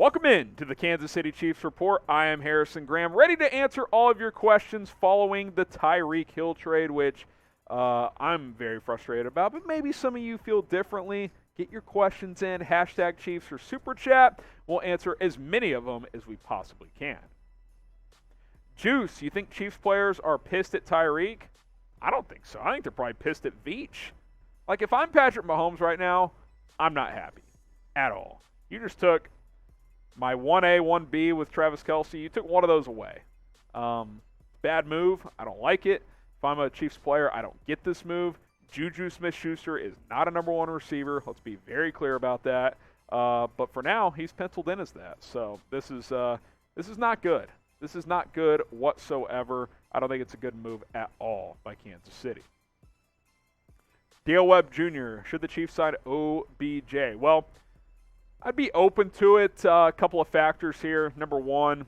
Welcome in to the Kansas City Chiefs Report. I am Harrison Graham, ready to answer all of your questions following the Tyreek Hill trade, which I'm very frustrated about, but maybe some of you feel differently. Get your questions in, hashtag Chiefs or Super Chat. We'll answer as many of them as we possibly can. Juice, you think Chiefs players are pissed at Tyreek? I don't think so. I think they're probably pissed at Veach. Like, if I'm Patrick Mahomes right now, I'm not happy at all. You just took my 1A, 1B with Travis Kelce. You took one of those away. Bad move. I don't like it. If I'm a Chiefs player, I don't get this move. Juju Smith-Schuster is not a number one receiver. Let's be very clear about that. But for now, he's penciled in as that. So this is not good. This is not good whatsoever. I don't think it's a good move at all by Kansas City. Dale Webb Jr., should the Chiefs sign OBJ? Well, I'd be open to it. A couple of factors here. Number one,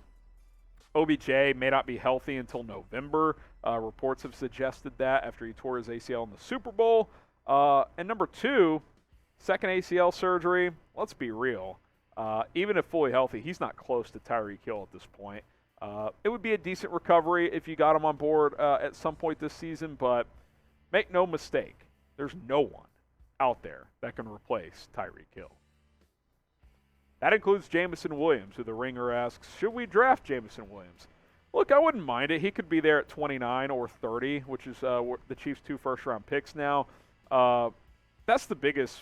OBJ may not be healthy until November. Reports have suggested that after he tore his ACL in the Super Bowl. And number two, second ACL surgery. Let's be real. Even if fully healthy, he's not close to Tyreek Hill at this point. It would be a decent recovery if you got him on board at some point this season, but make no mistake, there's no one out there that can replace Tyreek Hill. That includes Jameson Williams, who the Ringer asks, should we draft Jameson Williams? Look, I wouldn't mind it. He could be there at 29 or 30, which is the Chiefs' 2 first-round picks now. That's the biggest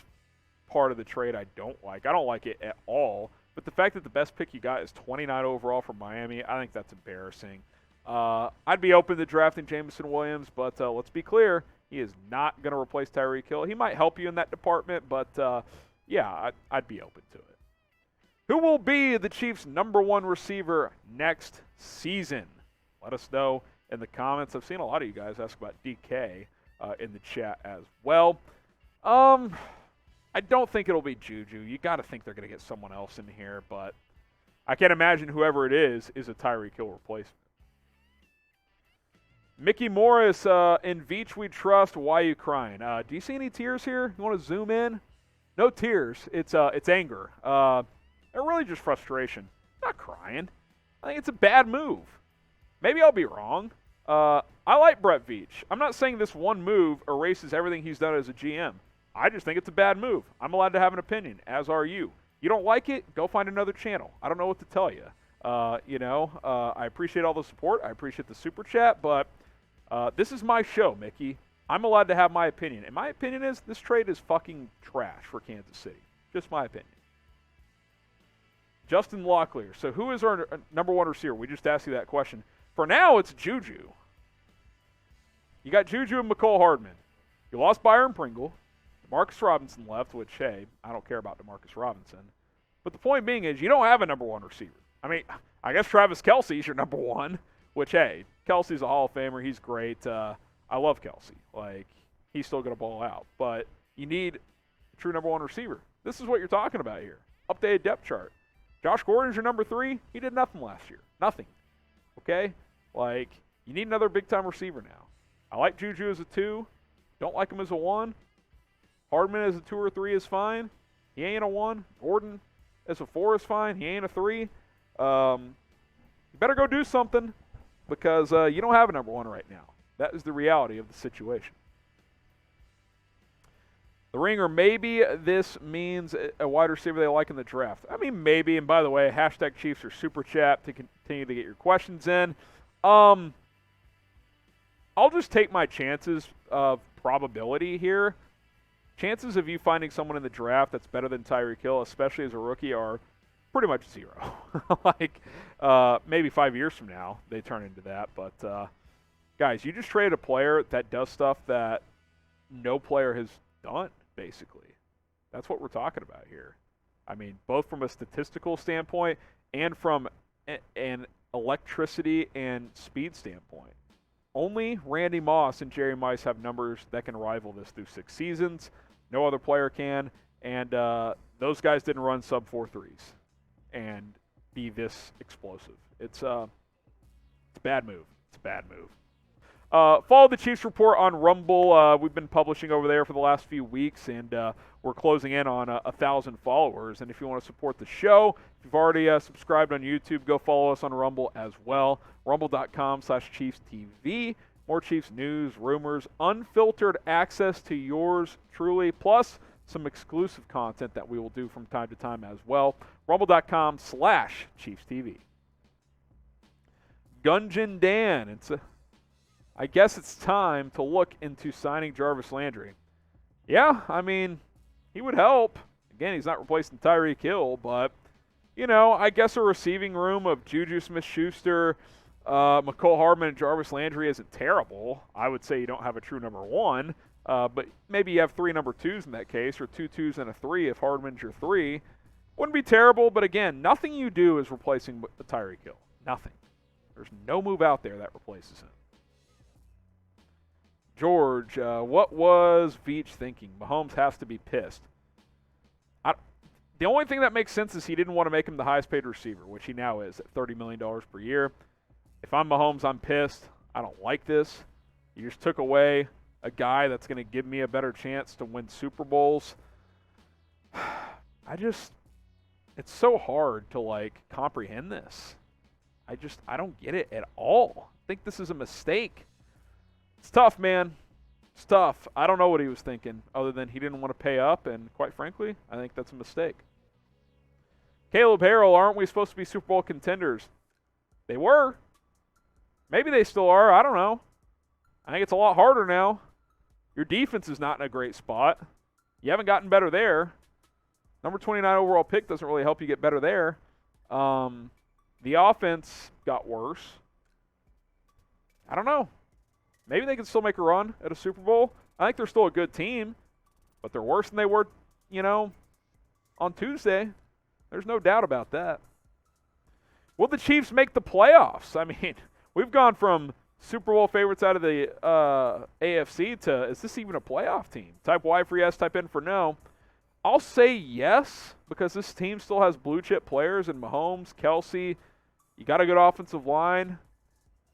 part of the trade I don't like. I don't like it at all. But the fact that the best pick you got is 29 overall from Miami, I think that's embarrassing. I'd be open to drafting Jameson Williams, but let's be clear, he is not going to replace Tyreek Hill. He might help you in that department, but yeah, I'd be open to it. Who will be the Chiefs' number one receiver next season? Let us know in the comments. I've seen a lot of you guys ask about DK in the chat as well. I don't think it'll be Juju. You got to think they're going to get someone else in here, but I can't imagine whoever it is a Tyreek Hill replacement. Mickey Morris, in Veach we trust. Why are you crying? Do you see any tears here? You want to zoom in? No tears. It's anger. They're really just frustration. I'm not crying. I think it's a bad move. Maybe I'll be wrong. I like Brett Veach. I'm not saying this one move erases everything he's done as a GM. I just think it's a bad move. I'm allowed to have an opinion, as are you. You don't like it? Go find another channel. I don't know what to tell you. I appreciate all the support. I appreciate the super chat, but this is my show, Mickey. I'm allowed to have my opinion. And my opinion is this trade is fucking trash for Kansas City. Just my opinion. Justin Locklear. So who is our number one receiver? We just asked you that question. For now, it's Juju. You got Juju and McCole Hardman. You lost Byron Pringle. DeMarcus Robinson left, which, hey, I don't care about DeMarcus Robinson. But the point being is you don't have a number one receiver. I mean, I guess Travis Kelce is your number one, which, hey, Kelce's a Hall of Famer. He's great. I love Kelce. Like, he's still going to ball out. But you need a true number one receiver. This is what you're talking about here. Updated depth chart. Josh Gordon's your number 3. He did nothing last year. Nothing. Okay? Like, you need another big-time receiver now. I like Juju as a 2. Don't like him as a 1. Hardman as a 2 or 3 is fine. He ain't a 1. Gordon as a 4 is fine. He ain't a 3. You better go do something because you don't have a number 1 right now. That is the reality of the situation. The Ringer, maybe this means a wide receiver they like in the draft. I mean, maybe. And by the way, hashtag Chiefs or Super Chat to continue to get your questions in. I'll just take my chances of probability here. Chances of you finding someone in the draft that's better than Tyreek Hill, especially as a rookie, are pretty much 0. Like, maybe 5 years from now they turn into that. But, guys, you just traded a player that does stuff that no player has done, basically. That's what we're talking about here. I mean, both from a statistical standpoint and from an electricity and speed standpoint. Only Randy Moss and Jerry Mice have numbers that can rival this through 6 seasons. No other player can. And those guys didn't run sub-4 threes and be this explosive. It's a bad move. It's a bad move. Follow the Chiefs Report on Rumble. We've been publishing over there for the last few weeks, and we're closing in on 1,000 followers. And if you want to support the show, if you've already subscribed on YouTube, go follow us on Rumble as well. Rumble.com/ChiefsTV. More Chiefs news, rumors, unfiltered access to yours truly, plus some exclusive content that we will do from time to time as well. Rumble.com/ChiefsTV. Gungeon Dan. I guess it's time to look into signing Jarvis Landry. Yeah, I mean, he would help. Again, he's not replacing Tyreek Hill, but, I guess a receiving room of Juju Smith-Schuster, McCole Hardman, and Jarvis Landry isn't terrible. I would say you don't have a true number one, but maybe you have 3 number 2s in that case, or 2 2s and a 3 if Hardman's your 3. Wouldn't be terrible, but again, nothing you do is replacing Tyreek Hill. Nothing. There's no move out there that replaces him. George, what was Veach thinking? Mahomes has to be pissed. The only thing that makes sense is he didn't want to make him the highest paid receiver, which he now is at $30 million per year. If I'm Mahomes, I'm pissed. I don't like this. You just took away a guy that's going to give me a better chance to win Super Bowls. It's so hard to, comprehend this. I don't get it at all. I think this is a mistake. It's tough, man. It's tough. I don't know what he was thinking other than he didn't want to pay up, and quite frankly, I think that's a mistake. Caleb Harrell, aren't we supposed to be Super Bowl contenders? They were. Maybe they still are. I don't know. I think it's a lot harder now. Your defense is not in a great spot. You haven't gotten better there. Number 29 overall pick doesn't really help you get better there. The offense got worse. I don't know. Maybe they can still make a run at a Super Bowl. I think they're still a good team, but they're worse than they were, on Tuesday. There's no doubt about that. Will the Chiefs make the playoffs? I mean, we've gone from Super Bowl favorites out of the AFC to, is this even a playoff team? Type Y for yes, type N for no. I'll say yes, because this team still has blue-chip players in Mahomes, Kelsey. You got a good offensive line.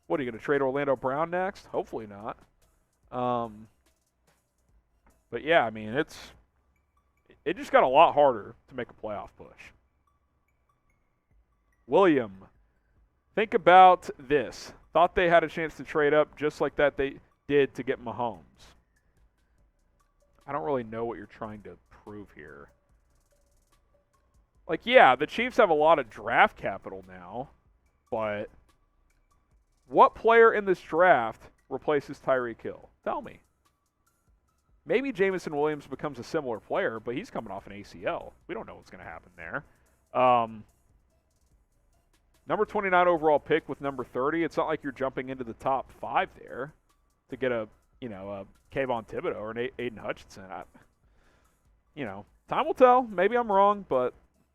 What, are you going to trade Orlando Brown next? Hopefully not. But, yeah, I mean, it just got a lot harder to make a playoff push. William, think about this. Thought they had a chance to trade up just like that they did to get Mahomes. I don't really know what you're trying to prove here. Yeah, the Chiefs have a lot of draft capital now, but what player in this draft replaces Tyreek Hill? Tell me. Maybe Jameson Williams becomes a similar player, but he's coming off an ACL. We don't know what's going to happen there. Number 29 overall pick with number 30. It's not like you're jumping into the top 5 there to get a Kayvon Thibodeau or an Aiden Hutchinson. Time will tell. Maybe I'm wrong, but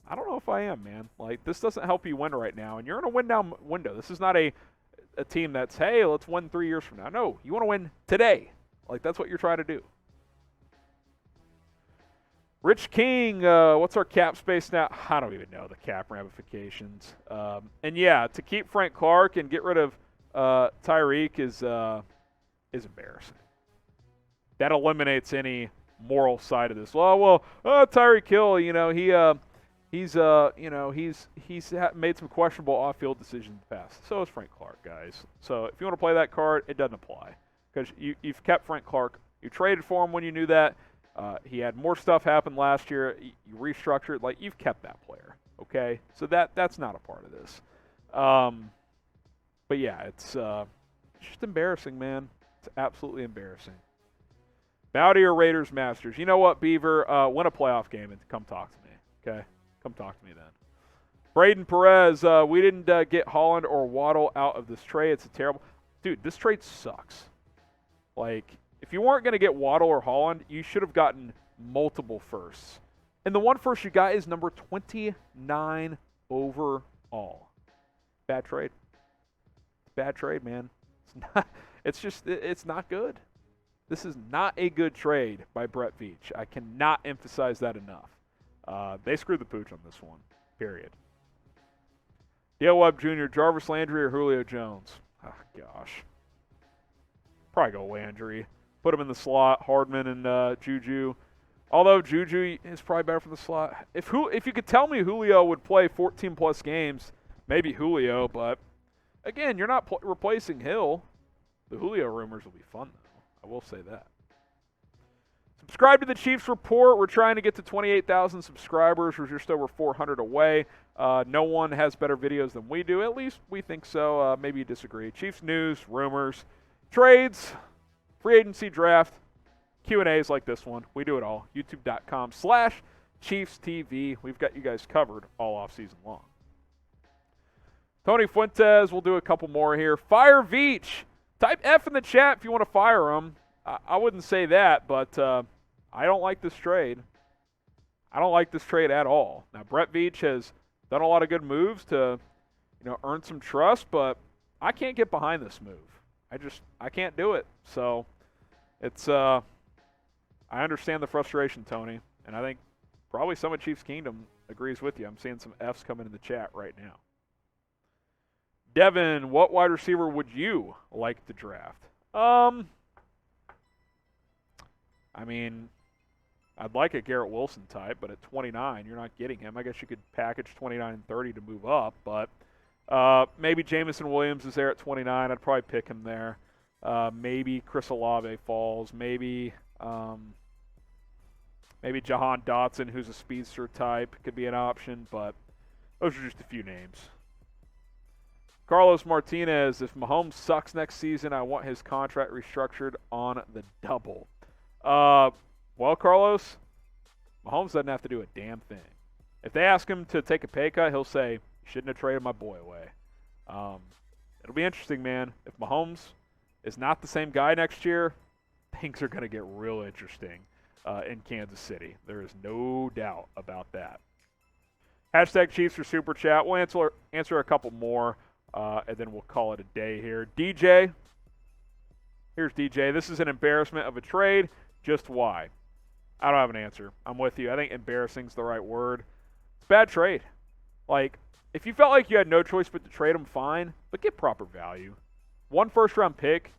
I don't know if I am, man. This doesn't help you win right now, and you're in a win-down window. This is not a team that's, hey, let's win 3 years from now. No, you want to win today. That's what you're trying to do. Rich King, what's our cap space now? I don't even know the cap ramifications. And yeah, to keep Frank Clark and get rid of Tyreek is embarrassing. That eliminates any moral side of this. Tyreek Hill, he's made some questionable off-field decisions in the past. So is Frank Clark, guys. So if you want to play that card, it doesn't apply because you've kept Frank Clark. You traded for him when you knew that. He had more stuff happen last year. You restructured. You've kept that player, okay? So that's not a part of this. But, yeah, it's just embarrassing, man. It's absolutely embarrassing. Bowdy or Raiders Masters? You know what, Beaver? Win a playoff game and come talk to me, okay? Come talk to me then. Braden Perez, we didn't get Holland or Waddle out of this trade. It's a terrible – dude, this trade sucks. If you weren't going to get Waddle or Holland, you should have gotten multiple firsts. And the one first you got is number 29 overall. Bad trade. Bad trade, man. It's not good. This is not a good trade by Brett Veach. I cannot emphasize that enough. They screwed the pooch on this one, period. Dale Webb Jr., Jarvis Landry, or Julio Jones? Oh, gosh. Probably go Landry. Put him in the slot, Hardman and Juju. Although Juju is probably better for the slot. If you could tell me Julio would play 14-plus games, maybe Julio. But, again, you're not replacing Hill. The Julio rumors will be fun, though. I will say that. Subscribe to the Chiefs Report. We're trying to get to 28,000 subscribers. We're just over 400 away. No one has better videos than we do. At least we think so. Maybe you disagree. Chiefs news, rumors, trades, free agency draft, Q&As like this one. We do it all. YouTube.com/ChiefsTV. We've got you guys covered all offseason long. Tony Fuentes, we'll do a couple more here. Fire Veach. Type F in the chat if you want to fire him. I wouldn't say that, but I don't like this trade. I don't like this trade at all. Now, Brett Veach has done a lot of good moves to, earn some trust, but I can't get behind this move. I can't do it. So it's I understand the frustration, Tony, and I think probably some of Chiefs Kingdom agrees with you. I'm seeing some Fs coming in the chat right now. Devin, what wide receiver would you like to draft? I'd like a Garrett Wilson type, but at 29, you're not getting him. I guess you could package 29 and 30 to move up, but maybe Jameson Williams is there at 29. I'd probably pick him there. Maybe Chris Olave falls. Maybe Jahan Dotson, who's a speedster type, could be an option, but those are just a few names. Carlos Martinez, if Mahomes sucks next season, I want his contract restructured on the double. Well, Carlos, Mahomes doesn't have to do a damn thing. If they ask him to take a pay cut, he'll say, "You shouldn't have traded my boy away." It'll be interesting, man. If Mahomes is not the same guy next year, things are going to get real interesting in Kansas City. There is no doubt about that. Hashtag Chiefs for Super Chat. We'll answer a couple more, and then we'll call it a day here. DJ. Here's DJ. This is an embarrassment of a trade. Just why? I don't have an answer. I'm with you. I think embarrassing is the right word. It's a bad trade. Like, if you felt like you had no choice but to trade him, fine, but get proper value. 1 first-round pick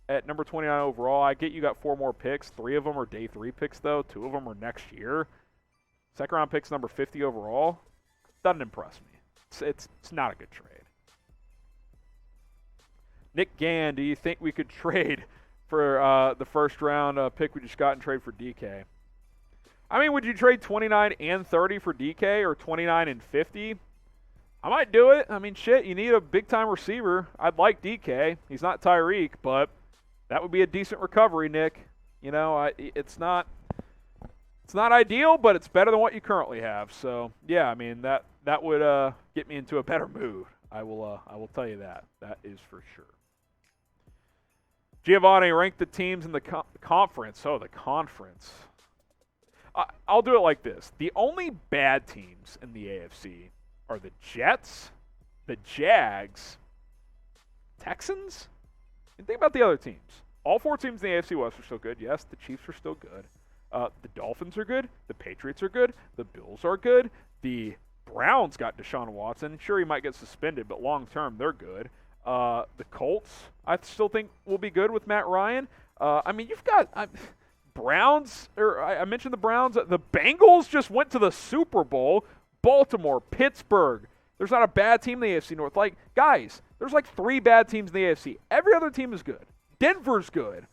at number 29 overall. I get you got 4 more picks. 3 of them are day 3 picks, though. 2 of them are next year. Second-round pick's number 50 overall. Doesn't impress me. It's not a good trade. Nick Gann, do you think we could trade for the first-round pick we just got and trade for DK? Would you trade 29 and 30 for DK or 29 and 50? I might do it. Shit, you need a big-time receiver. I'd like DK. He's not Tyreek, but that would be a decent recovery, Nick. It's not ideal, but it's better than what you currently have. So, yeah, that would get me into a better mood. I will tell you that. That is for sure. Giovanni, rank the teams in the conference. Oh, the conference. I'll do it like this. The only bad teams in the AFC are the Jets, the Jags, Texans. And think about the other teams. All 4 teams in the AFC West are still good. Yes, the Chiefs are still good. The Dolphins are good. The Patriots are good. The Bills are good. The Browns got Deshaun Watson. Sure, he might get suspended, but long-term, they're good. The Colts, I still think, will be good with Matt Ryan. You've got Browns, or I mentioned the Browns. The Bengals just went to the Super Bowl. Baltimore, Pittsburgh. There's not a bad team in the AFC North. Guys, there's 3 bad teams in the AFC. Every other team is good. Denver's good.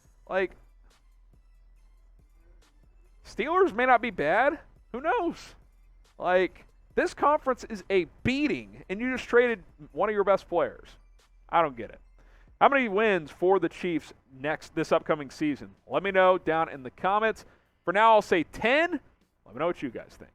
Steelers may not be bad. Who knows? This conference is a beating, and you just traded one of your best players. I don't get it. How many wins for the Chiefs this upcoming season? Let me know down in the comments. For now, I'll say 10. Let me know what you guys think.